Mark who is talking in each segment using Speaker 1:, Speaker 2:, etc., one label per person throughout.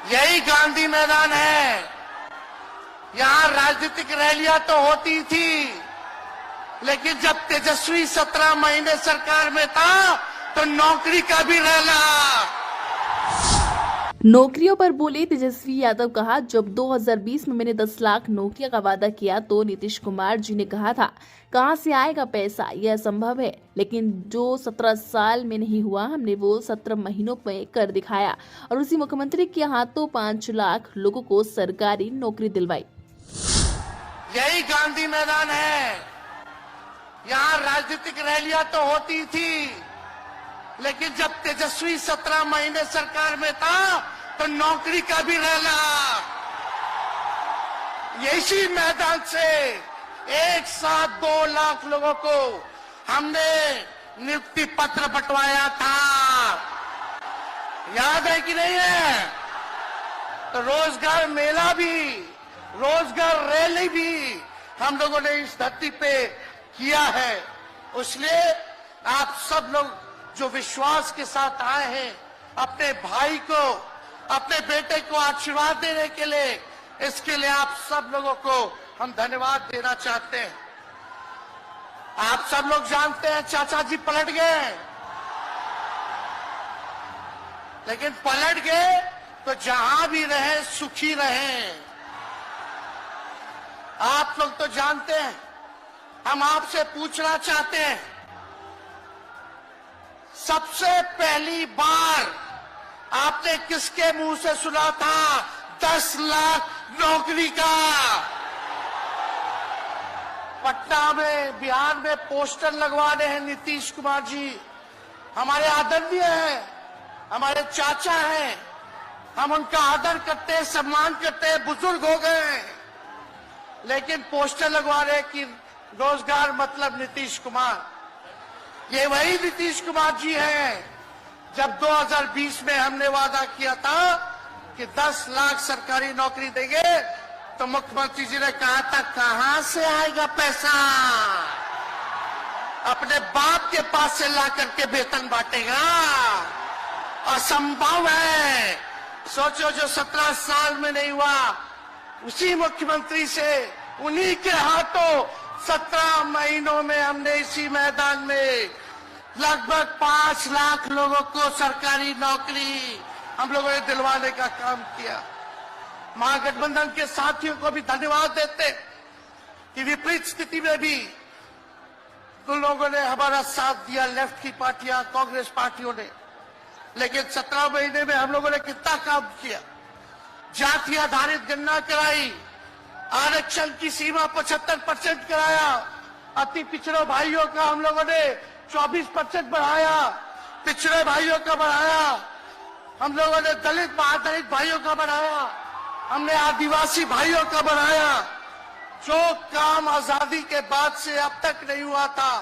Speaker 1: यही गांधी मैदान है। यहाँ राजनीतिक रैलियां तो होती थी, लेकिन जब तेजस्वी 17 महीने सरकार में था तो नौकरी का भी रैला।
Speaker 2: नौकरियों पर बोले तेजस्वी यादव। कहा, जब 2020 में मैंने 10 लाख नौकरियों का वादा किया तो नीतीश कुमार जी ने कहा था कहां से आएगा पैसा, यह असंभव है। लेकिन जो 17 साल में नहीं हुआ, हमने वो 17 महीनों में कर दिखाया और उसी मुख्यमंत्री के हाथों 5 लाख लोगों को सरकारी नौकरी दिलवाई।
Speaker 1: यही गांधी मैदान है। यहाँ राजनीतिक रैलियां तो होती थी, लेकिन जब तेजस्वी 17 महीने सरकार में था तो नौकरी का भी रैला। इसी मैदान से एक साथ 2 लाख लोगों को हमने नियुक्ति पत्र बंटवाया था। याद है कि नहीं है? तो रोजगार मेला भी, रोजगार रैली भी हम लोगों ने इस धरती पे किया है। इसलिए आप सब लोग जो विश्वास के साथ आए हैं, अपने भाई को, अपने बेटे को आशीर्वाद देने के लिए, इसके लिए आप सब लोगों को हम धन्यवाद देना चाहते हैं। आप सब लोग जानते हैं चाचा जी पलट गए, लेकिन पलट गए तो जहां भी रहे सुखी रहे। आप लोग तो जानते हैं, हम आपसे पूछना चाहते हैं, सबसे पहली बार आपने किसके मुंह से सुना था 10 लाख नौकरी का? पटना में, बिहार में पोस्टर लगवाने हैं नीतीश कुमार जी। हमारे आदरणीय हैं, हमारे चाचा हैं, हम उनका आदर करते हैं, सम्मान करते हैं, बुजुर्ग हो गए हैं, लेकिन पोस्टर लगवा रहे कि रोजगार मतलब नीतीश कुमार। ये वही नीतीश कुमार जी हैं जब 2020 में हमने वादा किया था कि 10 लाख सरकारी नौकरी देंगे, तो मुख्यमंत्री जी ने कहा था कहां से आएगा पैसा? अपने बाप के पास से ला करके वेतन बांटेगा? असंभव है। सोचो, जो 17 साल में नहीं हुआ, उसी मुख्यमंत्री से, उन्हीं के हाथों 17 महीनों में हमने इसी मैदान में लगभग 5 लाख लोगों को सरकारी नौकरी हम लोगों ने दिलवाने का काम किया। महागठबंधन के साथियों को भी धन्यवाद देते कि विपरीत स्थिति में भी उन लोगों ने हमारा साथ दिया, लेफ्ट की पार्टियां, कांग्रेस पार्टियों ने। लेकिन 17 महीने में हम लोगों ने कितना काम किया? जाति आधारित गणना कराई, आरक्षण की सीमा 75% कराया, अति पिछड़े भाइयों का हम लोगों ने 24% बढ़ाया, पिछड़े भाइयों का बढ़ाया, हम लोगों ने दलित महादलित भाइयों का बढ़ाया, हमने आदिवासी भाइयों का बढ़ाया। जो काम आजादी के बाद से अब तक नहीं हुआ था,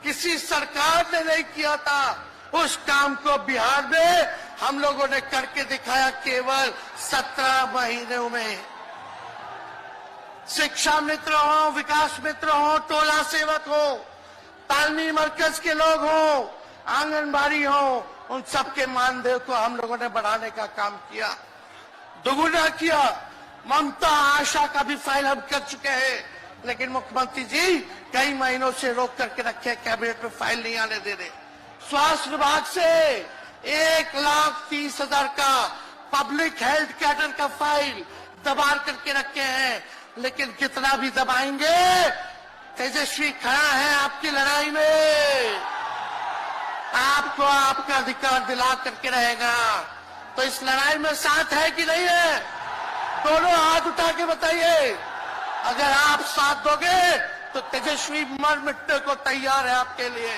Speaker 1: किसी सरकार ने नहीं किया था, उस काम को बिहार में हम लोगों ने करके दिखाया केवल 17 महीनों में। शिक्षा मित्र हो, विकास मित्र हो, टोला सेवक हो, तालमी मरकज के लोग हो, आंगनबाड़ी हो, उन सबके मानदेय को हम लोगों ने बढ़ाने का काम किया, दोगुना किया। ममता आशा का भी फाइल हम कर चुके हैं, लेकिन मुख्यमंत्री जी कई महीनों से रोक करके रखे, कैबिनेट में फाइल नहीं आने दे रहे। स्वास्थ्य विभाग से 1,30,000 का पब्लिक हेल्थ कैडर का फाइल दबा करके रखे हैं, लेकिन कितना भी दबाएंगे, तेजस्वी खड़ा है आपकी लड़ाई में, आपको आपका अधिकार दिला करके रहेगा। तो इस लड़ाई में साथ है कि नहीं है? दोनों हाथ उठा के बताइए। अगर आप साथ दोगे तो तेजस्वी मर मिटने को तैयार है आपके लिए।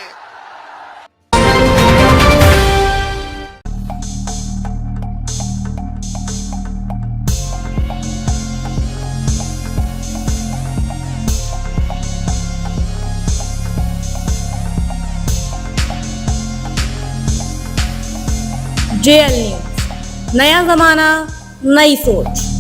Speaker 3: JL न्यूज, नया जमाना, नई सोच।